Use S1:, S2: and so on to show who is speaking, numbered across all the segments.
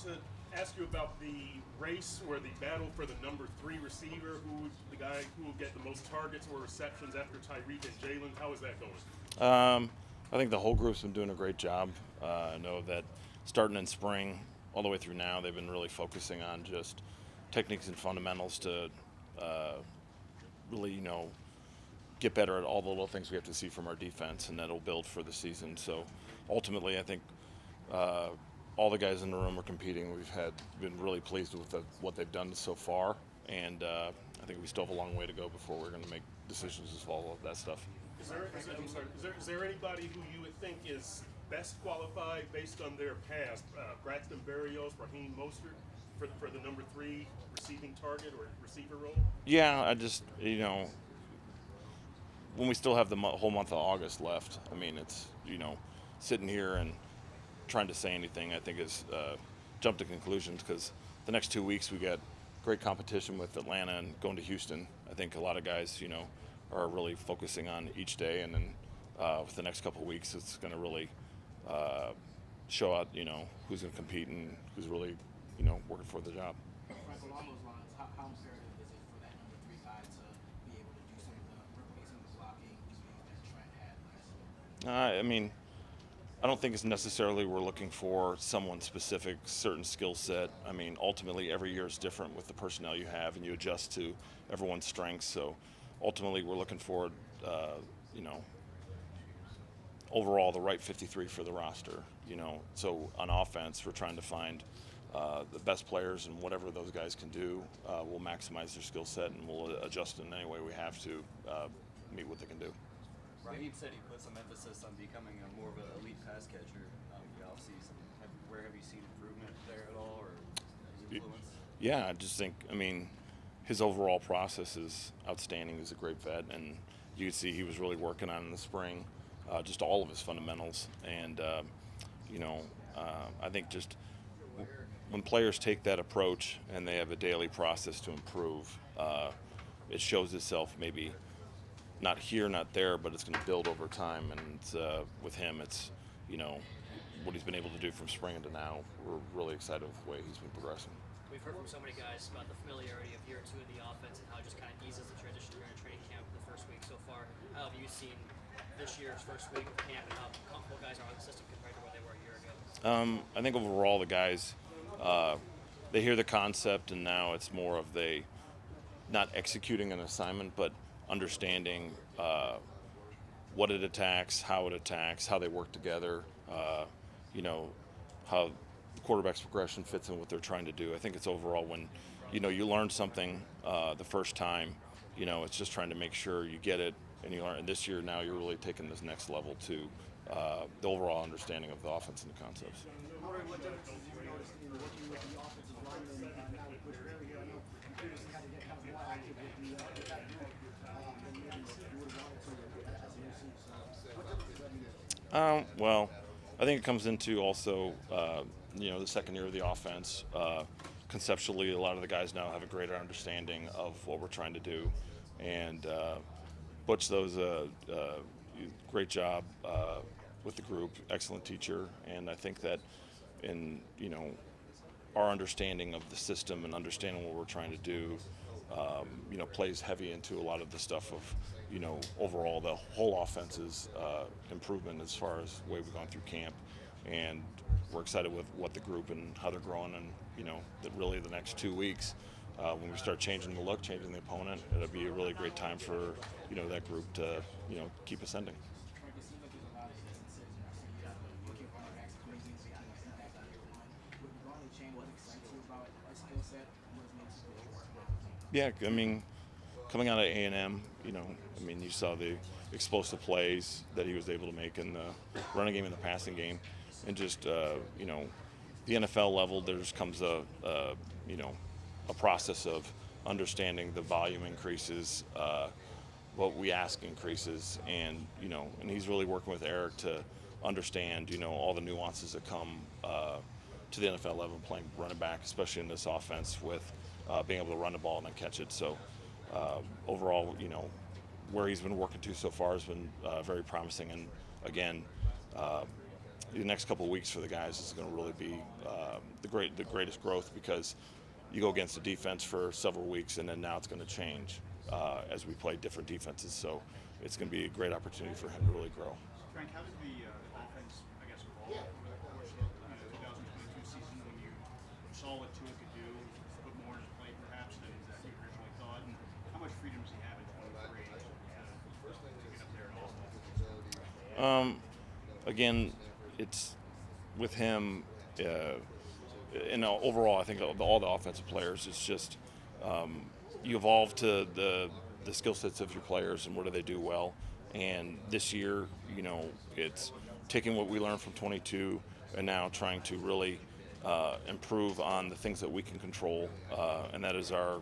S1: to ask you about the race or the battle for the number 3 receiver, the guy who will get the most targets or receptions after Tyreek and Jalen. How is that going?
S2: I think the whole group's been doing a great job. I know that starting in spring all the way through now, they've been really focusing on just techniques and fundamentals to really, get better at all the little things we have to see from our defense, and that'll build for the season. So ultimately, I think all the guys in the room are competing. Been really pleased with what they've done so far, and I think we still have a long way to go before we're going to make decisions as well of that stuff.
S1: Is there anybody who you would think is best qualified based on their past? Braxton Berrios, Raheem Mostert for the number 3 receiving target or receiver role?
S2: Yeah, I just when we still have the whole month of August left, I mean, it's sitting here and trying to say anything, I think is jump to conclusions, because the next 2 weeks we got great competition with Atlanta and going to Houston. I think a lot of guys, are really focusing on each day, and then with the next couple of weeks, it's going to really show out, who's going to compete and who's really, working for the job.
S3: Frank, along those lines, how imperative is it for that number 3 guy to be able to do some of the blocking that Trent had last year?
S2: I mean, I don't think it's necessarily we're looking for someone specific, certain skill set. I mean, ultimately, every year is different with the personnel you have, and you adjust to everyone's strengths. So ultimately, we're looking for, overall the right 53 for the roster. So on offense, we're trying to find the best players, and whatever those guys can do, we'll maximize their skill set, and we'll adjust in any way we have to meet what they can do.
S4: Raheem said he put some emphasis on becoming more of an elite pass catcher in the offseason. Where have you seen improvement there at all, or influence?
S2: Yeah, I just think, his overall process is outstanding. He's a great vet, and you can see he was really working on in the spring, just all of his fundamentals. And, I think just when players take that approach and they have a daily process to improve, it shows itself maybe not here, not there, but it's going to build over time. And it's, with him, it's, what he's been able to do from spring into now. We're really excited with the way he's been progressing.
S5: We've heard from so many guys about the familiarity of year 2 in the offense and how it just kind of eases the transition during training camp the first week so far. How have you seen this year's first week of camp and how comfortable guys are with the system compared to where they were a year ago?
S2: I think overall the guys, they hear the concept, and now it's more of not executing an assignment, but understanding what it attacks, how they work together, how the quarterback's progression fits in what they're trying to do. I think it's overall when, you learn something the first time, it's just trying to make sure you get it and you learn. And this year now you're really taking this next level to the overall understanding of the offense and the concepts.
S3: What differences have you noticed in working with the offensive linemen now with Bush Berry here? I know you previously had to get kind of more active with that group than maybe you would have wanted to as an OC. So what differences have you noticed?
S2: Well, I think it comes into also, the second year of the offense. Conceptually, a lot of the guys now have a greater understanding of what we're trying to do. And Butch, great job with the group, excellent teacher. And I think that in, our understanding of the system and understanding what we're trying to do, plays heavy into a lot of the stuff of, overall the whole offense's improvement as far as the way we've gone through camp. And we're excited with what the group and how they're growing, and, that really the next 2 weeks, when we start changing the look, changing the opponent, it'll be a really great time for, that group to, keep ascending.
S3: Frank, it seems like there's a lot of instances, so you have looking cornerbacks coming in, so you have impact on your line. With Garley Chain, what excites you about his skill set, and what makes you work?
S2: Yeah, coming out of A&M, you saw the explosive plays that he was able to make in the running game and the passing game. And just, the NFL level, there just comes a process of understanding the volume increases, what we ask increases, and, and he's really working with Eric to understand, all the nuances that come to the NFL level playing running back, especially in this offense with being able to run the ball and then catch it. So overall, where he's been working to so far has been very promising. And again, the next couple of weeks for the guys is going to really be the greatest growth, because you go against the defense for several weeks, and then now it's going to change as we play different defenses. So it's going to be a great opportunity for him to really grow.
S6: Frank, how did the offense, I guess, evolve over the course of the 2022 season when you saw what Tua could do, put more in his play perhaps than you originally thought? And how much freedom does he have in 23 to get up there and all?
S2: Again, it's with him. And overall, I think of all the offensive players, it's just you evolve to the skill sets of your players and what do they do well. And this year, it's taking what we learned from 22 and now trying to really improve on the things that we can control, and that is our,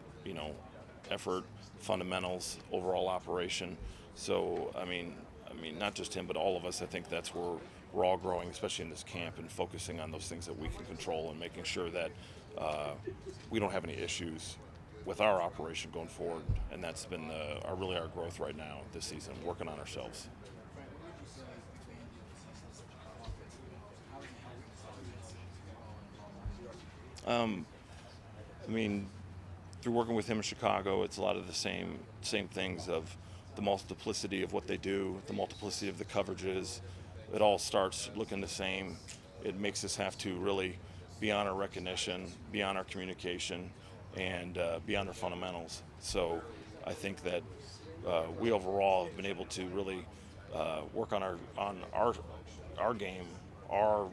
S2: effort, fundamentals, overall operation. So, I mean, not just him, but all of us. I think that's where we're all growing, especially in this camp, and focusing on those things that we can control and making sure that we don't have any issues with our operation going forward. And that's been really our growth right now this season, working on ourselves. Through working with him in Chicago, it's a lot of the same things of the multiplicity of what they do, the multiplicity of the coverages. It all starts looking the same. It makes us have to really be on our recognition, be on our communication, and be on our fundamentals. So I think that we overall have been able to really work on our game, our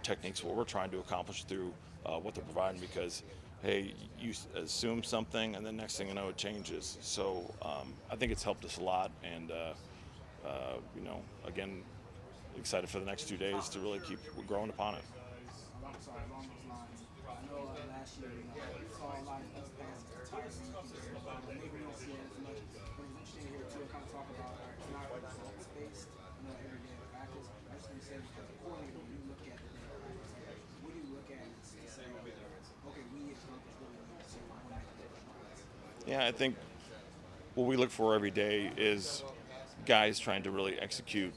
S2: techniques, what we're trying to accomplish through what they're providing, because hey, you assume something and then next thing you know it changes. So I think it's helped us a lot, and again, excited for the next 2 days to really keep growing upon it.
S3: I'm sorry, along those lines, I know last year we saw a lot of these passes to Tyree, maybe we don't see it as much, but it's interesting to hear too, kind of talk about it's not results based, every day of practice. I just want to say, because accordingly, when you look at the day of practice, what do you look at to say, okay, we accomplished what we need to, so we're going to make a difference?
S2: Yeah, I think what we look for every day is guys trying to really execute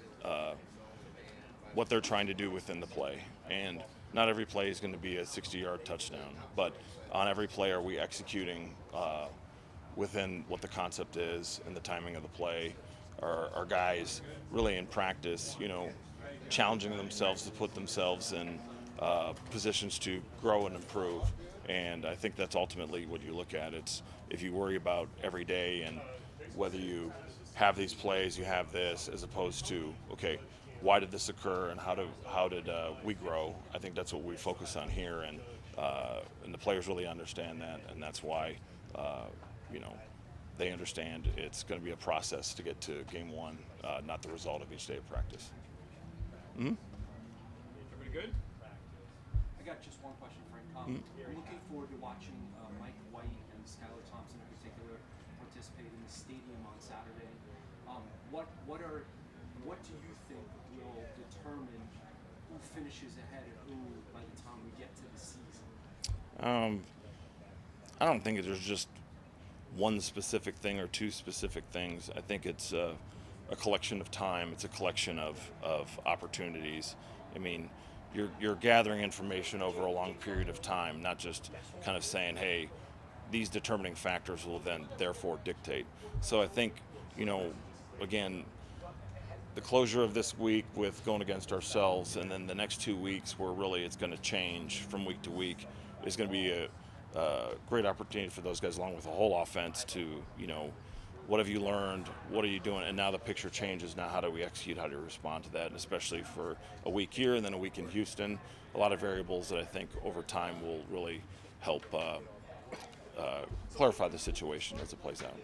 S2: what they're trying to do within the play. And not every play is going to be a 60-yard touchdown, but on every play are we executing within what the concept is and the timing of the play. Are guys really in practice, challenging themselves to put themselves in positions to grow and improve. And I think that's ultimately what you look at. It's if you worry about every day and whether you have these plays, you have this, as opposed to, okay, why did this occur and how did we grow? I think that's what we focus on here, and the players really understand that, and that's why they understand it's going to be a process to get to game one, not the result of each day of practice.
S6: Everybody good?
S7: I got just one question, Frank. I'm looking forward to watching Mike White and Skylar Thompson in particular participate in the stadium on Saturday. What do you think will determine who finishes ahead of who by the time we get to the season?
S2: I don't think there's just one specific thing or two specific things. I think it's a collection of time. It's a collection of opportunities. I mean, you're gathering information over a long period of time, not just kind of saying, hey, these determining factors will then therefore dictate. So I think, again, the closure of this week with going against ourselves, and then the next 2 weeks where really it's going to change from week to week, is going to be a great opportunity for those guys, along with the whole offense, to, what have you learned? What are you doing? And now the picture changes. Now how do we execute? How do we respond to that? And especially for a week here and then a week in Houston, a lot of variables that I think over time will really help clarify the situation as it plays out.